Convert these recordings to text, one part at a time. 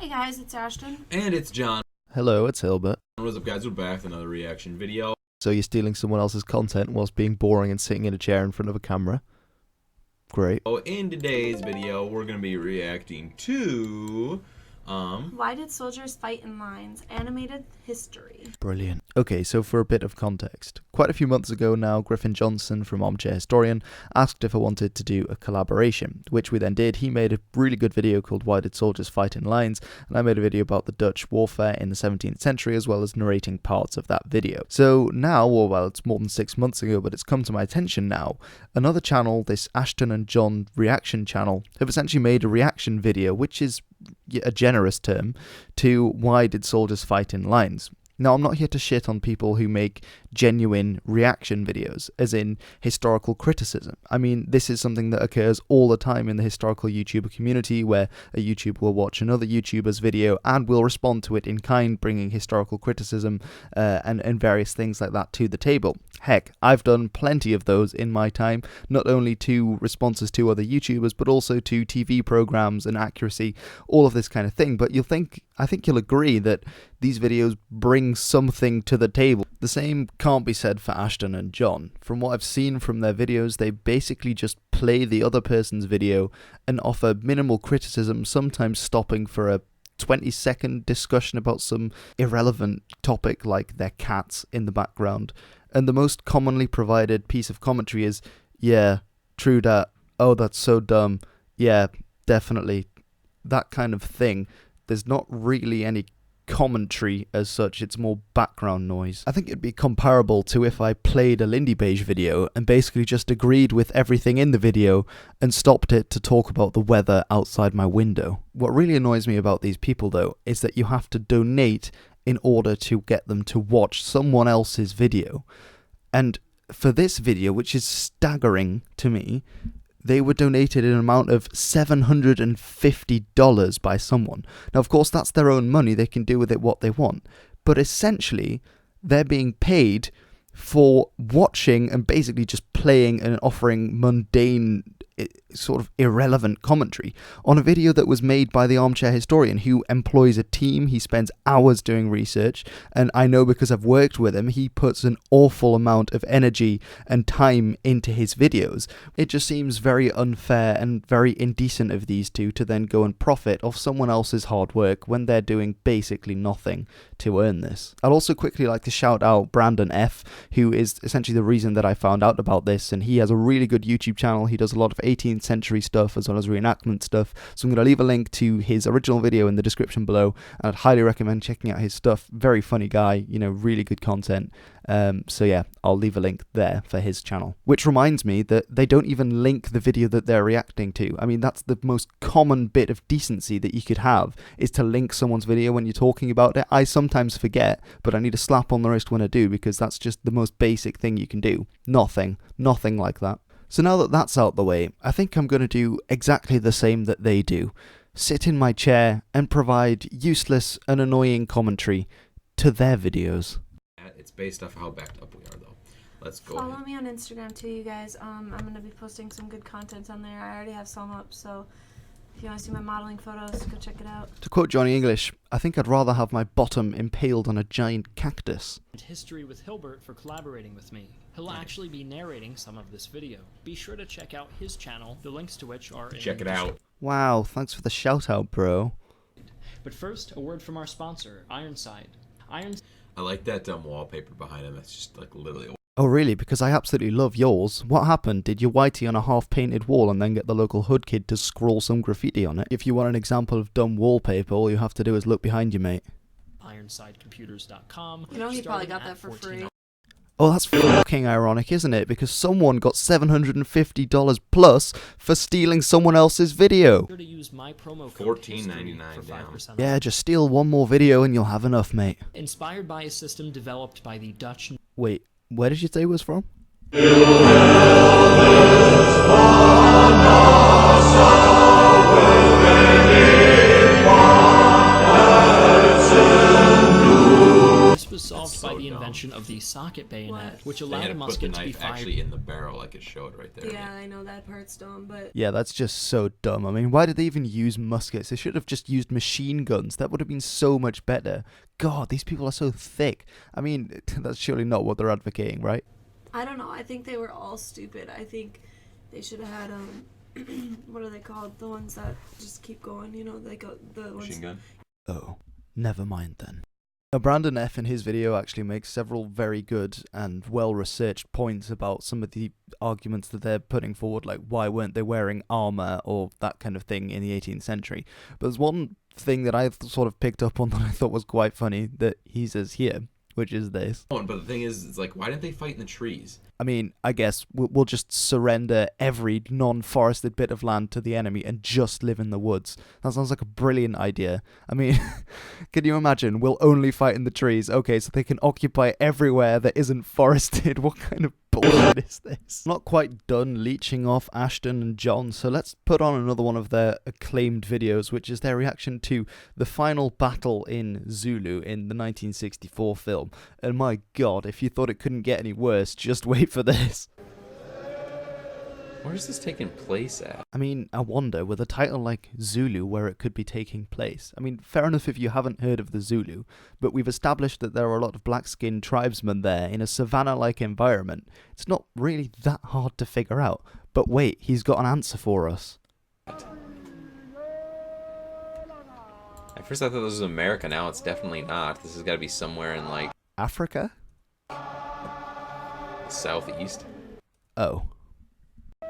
Hey guys, it's Ashton. And it's John. Hello, it's Hilbert. What's up, guys? We're back with another reaction video. So you're stealing someone else's content whilst being boring and sitting in a chair in front of a camera? Great. Oh, in today's video, we're going to be reacting to... Why did soldiers fight in lines? Animated history. Brilliant. Okay, so for a bit of context. Quite a few months ago now, Griffin Johnson from Armchair Historian asked if I wanted to do a collaboration, which we then did. He made a really good video called Why Did Soldiers Fight in Lines? And I made a video about the Dutch warfare in the 17th century, as well as narrating parts of that video. So now, or well, it's more than 6 months ago, but it's come to my attention now, another channel, this Ashtyn&Jon reaction channel, have essentially made a reaction video, which is a generous term, to Why Did Soldiers Fight in Lines? Now, I'm not here to shit on people who make genuine reaction videos, as in historical criticism. I mean, this is something that occurs all the time in the historical YouTuber community, where a YouTuber will watch another YouTuber's video and will respond to it in kind, bringing historical criticism and various things like that to the table. Heck, I've done plenty of those in my time, not only to responses to other YouTubers, but also to TV programs and accuracy, all of this kind of thing. But I think you'll agree that these videos bring something to the table. The same can't be said for Ashtyn&Jon. From what I've seen from their videos, they basically just play the other person's video and offer minimal criticism, sometimes stopping for a 20-second discussion about some irrelevant topic like their cats in the background. And the most commonly provided piece of commentary is, yeah, true that, oh, that's so dumb, yeah, definitely, that kind of thing. There's not really any commentary as such, it's more background noise. I think it'd be comparable to if I played a Lindy Beige video and basically just agreed with everything in the video and stopped it to talk about the weather outside my window. What really annoys me about these people though is that you have to donate in order to get them to watch someone else's video. And for this video, which is staggering to me, they were donated an amount of $750 by someone. Now, of course, that's their own money. They can do with it what they want. But essentially, they're being paid for watching and basically just playing and offering mundane, sort of irrelevant commentary on a video that was made by the Armchair Historian, who employs a team. He spends hours doing research, and I know because I've worked with him, he puts an awful amount of energy and time into his videos. It just seems very unfair and very indecent of these two to then go and profit off someone else's hard work when they're doing basically nothing to earn this. I'd also quickly like to shout out Brandon F., who is essentially the reason that I found out about this, and he has a really good YouTube channel. He does a lot of 18th century stuff as well as reenactment stuff, so I'm going to leave a link to his original video in the description below, and I'd highly recommend checking out his stuff. Very funny guy, you know, really good content. So yeah, I'll leave a link there for his channel. Which reminds me that they don't even link the video that they're reacting to. I mean, that's the most common bit of decency that you could have, is to link someone's video when you're talking about it. I sometimes forget, but I need a slap on the wrist when I do, because that's just the most basic thing you can do. Nothing like that. So now that that's out the way, I think I'm going to do exactly the same that they do. Sit in my chair and provide useless and annoying commentary to their videos. It's based off how backed up we are, though. Let's go Follow ahead. me on Instagram too, you guys. I'm going to be posting some good content on there. I already have some up, so if you want to see my modeling photos, go check it out. To quote Johnny English, I think I'd rather have my bottom impaled on a giant cactus. History with Hilbert for collaborating with me. He'll actually be narrating some of this video. Be sure to check out his channel, the links to which are in Check the it out. Wow, thanks for the shout out, bro. But first, a word from our sponsor, Ironside. I like that wallpaper behind him. That's just like literally... Oh really? Because I absolutely love yours. What happened? Did you whitey on a half-painted wall and then get the local hood kid to scroll some graffiti on it? If you want an example of dumb wallpaper, all you have to do is look behind you, mate. IronsideComputers.com. You know, he probably got that for free. Oh, that's fucking ironic, isn't it? Because someone got $750 plus for stealing someone else's video. Sure to use my promo code $14.99 for 5% off. Yeah, just steal one more video and you'll have enough, mate. Inspired by a system developed by the Dutch... Wait, where did you say it was from? This was solved by the inventor invention of the socket bayonet, What? which They allowed had a to put the musket to be knife fired. actually in the barrel, like it showed right there. Yeah, I know that part's dumb, but Yeah, that's just so dumb. I mean, why did they even use muskets? They should have just used machine guns. That would have been so much better. God, these people are so thick. I mean, that's surely not what they're advocating, right? I don't know. I think they were all stupid. I think they should have had what are they called? The ones that just keep going. You know, like the ones. Machine gun. Oh, never mind then. Now, Brandon F. in his video actually makes several very good and well-researched points about some of the arguments that they're putting forward, like why weren't they wearing armour or that kind of thing in the 18th century. But there's one thing that I sort of picked up on that I thought was quite funny that he says here, which is this. Oh, but the thing is, it's like, why didn't they fight in the trees? I mean, I guess we'll just surrender every non-forested bit of land to the enemy and just live in the woods. That sounds like a brilliant idea. I mean, can you imagine? We'll only fight in the trees. Okay, so they can occupy everywhere that isn't forested. What kind of bullshit is this? I'm not quite done leeching off Ashtyn&Jon, so let's put on another one of their acclaimed videos, which is their reaction to the final battle in Zulu in the 1964 film. And my god, if you thought it couldn't get any worse, just wait for this. Where is this taking place at? I mean, I wonder, with a title like Zulu, where it could be taking place. I mean, fair enough if you haven't heard of the Zulu, but we've established that there are a lot of black-skinned tribesmen there in a savannah-like environment. It's not really that hard to figure out. But wait, he's got an answer for us. At first I thought this was America, now it's definitely not. This has got to be somewhere in, like, Africa? the southeast. Oh.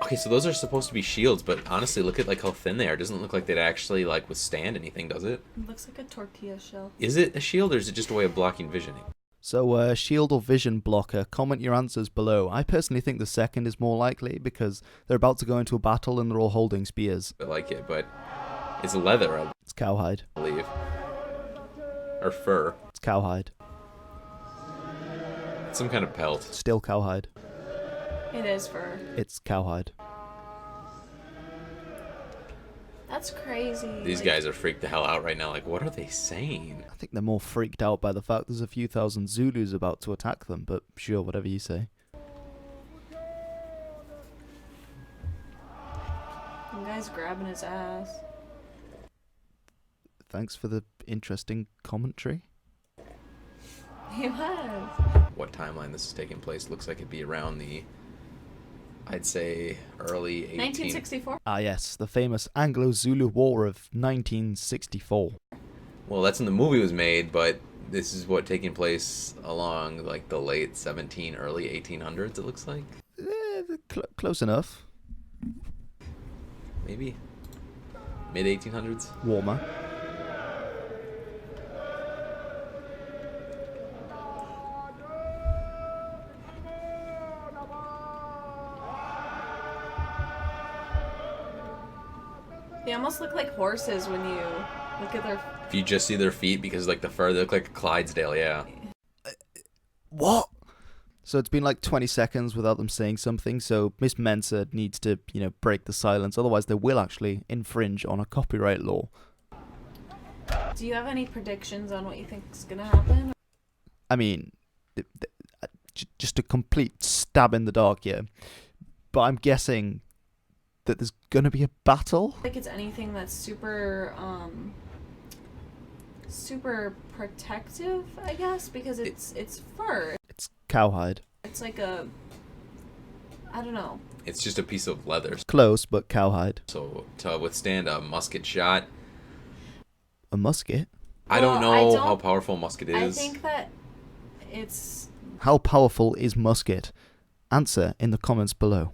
Okay, so those are supposed to be shields, but honestly, look at, like, how thin they are. It doesn't look like they'd actually, like, withstand anything, does it? It looks like a tortilla shell. Is it a shield, or is it just a way of blocking vision? So, shield or vision blocker, comment your answers below. I personally think the second is more likely, because they're about to go into a battle and they're all holding spears. I like it, but it's leather, I It's cowhide. believe. Or fur. It's cowhide. It's some kind of pelt. Still cowhide. It is fur. It's cowhide. That's crazy. These guys are freaked the hell out right now. Like, what are they saying? I think they're more freaked out by the fact there's a few thousand Zulus about to attack them, but sure, whatever you say. The guy's grabbing his ass. Thanks for the interesting commentary. He was. What timeline this is taking place? Looks like it'd be around the, I'd say, early 1964. Ah yes, the famous Anglo-Zulu War of 1964. Well, that's when the movie was made, but this is what taking place along, like, the late early 1800s, it looks like. Close enough. Maybe. Mid-1800s? Warmer. They almost look like horses when you look at their. If you just see their feet, because, like, the fur, they look like a Clydesdale, yeah. What? So it's been like 20 seconds without them saying something, so Miss Mensa needs to, break the silence, otherwise they will actually infringe on a copyright law. Do you have any predictions on what you think is gonna happen? I mean, just a complete stab in the dark here, but I'm guessing that there's gonna be a battle? I think it's anything that's super protective, I guess, because it's fur. It's cowhide. It's like I don't know. It's just a piece of leather. Close, but cowhide. So, to withstand a musket shot, A musket? I don't Well, I know don't- how powerful a musket is. I think that it's How powerful is musket? Answer in the comments below.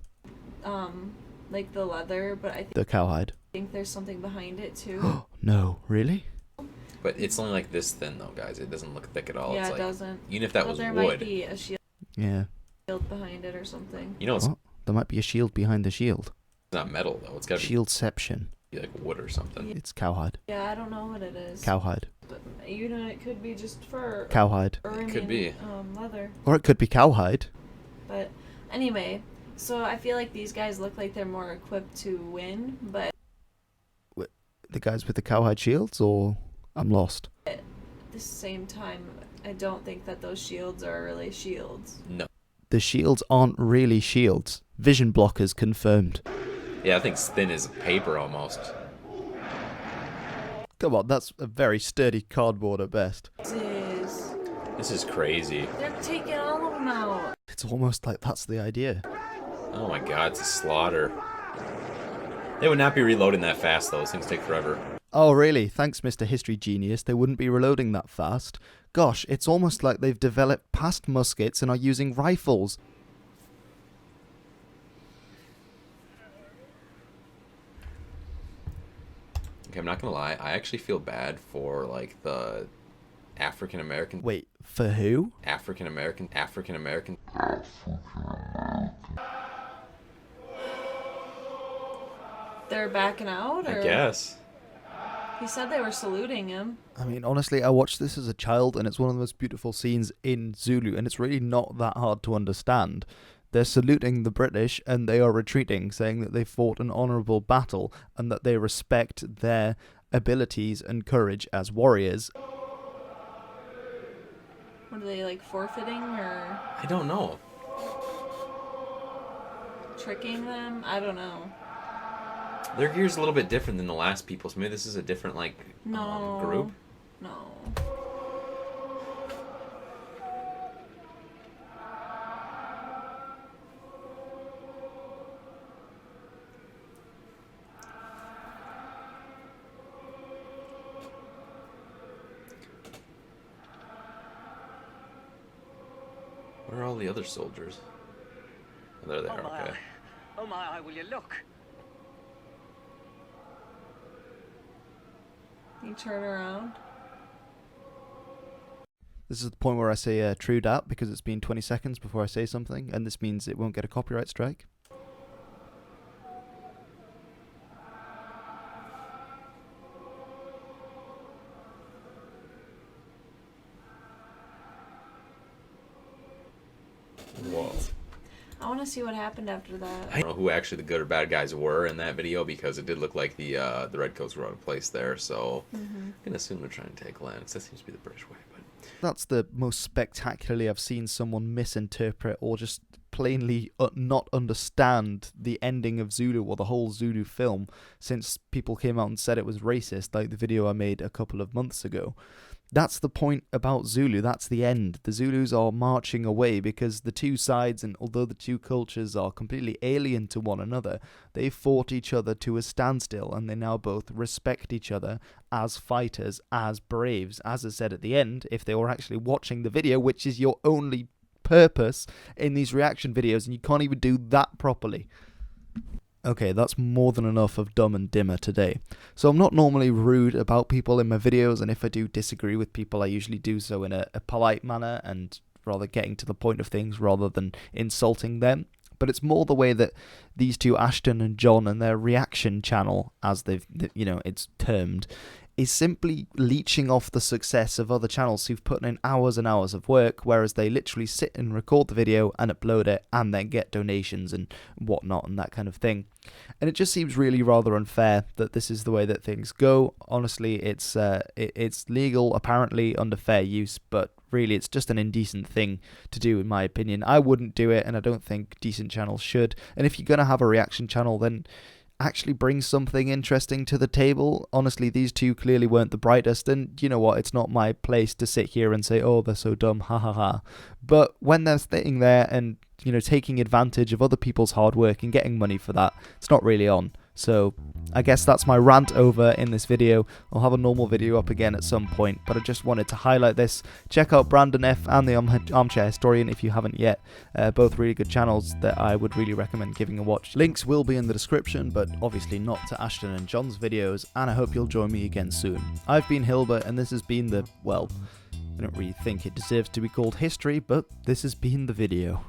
like the leather, but I The cowhide. think there's something behind it too. No, really? But it's only like this thin, though, guys. It doesn't look thick at all. Yeah, it's it like, doesn't. even if that But was there might wood, be a shield Yeah. behind it or something. you know, it's What? There might be a shield behind the shield. not metal, though. It's got to Shieldception. be like wood or something. It's cowhide. Yeah, I don't know what it is. Cowhide. But it could be just fur. Cowhide. Or I Could mean, be. leather. Or it could be cowhide. But anyway, so I feel like these guys look like they're more equipped to win, but The guys with the cowhide shields, or I'm lost. the same time, I don't think that those shields are really shields. No. The shields aren't really shields. Vision blockers confirmed. Yeah, I think it's thin as paper almost. Come on, that's a very sturdy cardboard at best. This is crazy. They're taking all of them out. It's almost like that's the idea. Oh my god, it's a slaughter. They would not be reloading that fast though. Those things take forever. Oh really? Thanks, Mr. History Genius. They wouldn't be reloading that fast. Gosh, it's almost like they've developed past muskets and are using rifles. Okay, I'm not gonna lie. I actually feel bad for like the African American. Wait, for who? African American. They're backing out, or I guess. he said they were saluting him. I mean, honestly, I watched this as a child and it's one of the most beautiful scenes in Zulu and it's really not that hard to understand. They're saluting the British and they are retreating, saying that they fought an honourable battle and that they respect their abilities and courage as warriors. What are they, like, forfeiting or I don't know. tricking them? I don't know. Their gear's a little bit different than the last people, so maybe this is a different like No. group. No. Where are all the other soldiers? Oh, they're there. Okay. Oh my eye, will you look? You turn around. This is the point where I say true dat because it's been 20 seconds before I say something and this means it won't get a copyright strike. Whoa. I want to see what happened after that. I don't know who actually the good or bad guys were in that video because it did look like the redcoats were out of place there. So I'm gonna assume they're trying to take land. 'Cause that seems to be the British way. But That's the most spectacularly I've seen someone misinterpret or just plainly not understand the ending of Zulu or the whole Zulu film since people came out and said it was racist, like the video I made a couple of months ago. That's the point about Zulu. That's the end. The Zulus are marching away because the two sides, and although the two cultures are completely alien to one another, they fought each other to a standstill and they now both respect each other as fighters, as braves. As I said at the end, if they were actually watching the video, which is your only purpose in these reaction videos, and you can't even do that properly. Okay, that's more than enough of Dumb and Dimmer today. So I'm not normally rude about people in my videos, and if I do disagree with people, I usually do so in a polite manner and rather getting to the point of things rather than insulting them. But it's more the way that these two, Ashtyn&Jon, and their reaction channel, as it's termed, is simply leeching off the success of other channels who've put in hours and hours of work, whereas they literally sit and record the video and upload it and then get donations and whatnot and that kind of thing. And it just seems really rather unfair that this is the way that things go. Honestly, it's legal apparently under fair use, but really it's just an indecent thing to do in my opinion. I wouldn't do it and I don't think decent channels should. And if you're going to have a reaction channel, then actually bring something interesting to the table. Honestly, these two clearly weren't the brightest, and you know what, it's not my place to sit here and say, oh, they're so dumb, ha ha ha. But when they're sitting there and, taking advantage of other people's hard work and getting money for that, it's not really on. So I guess that's my rant over in this video. I'll have a normal video up again at some point, but I just wanted to highlight this. Check out Brandon F and the Armchair Historian if you haven't yet. Both really good channels that I would really recommend giving a watch. Links will be in the description, but obviously not to Ashtyn&Jon's videos, and I hope you'll join me again soon. I've been Hilbert, and this has been the, well, I don't really think it deserves to be called history, but this has been the video.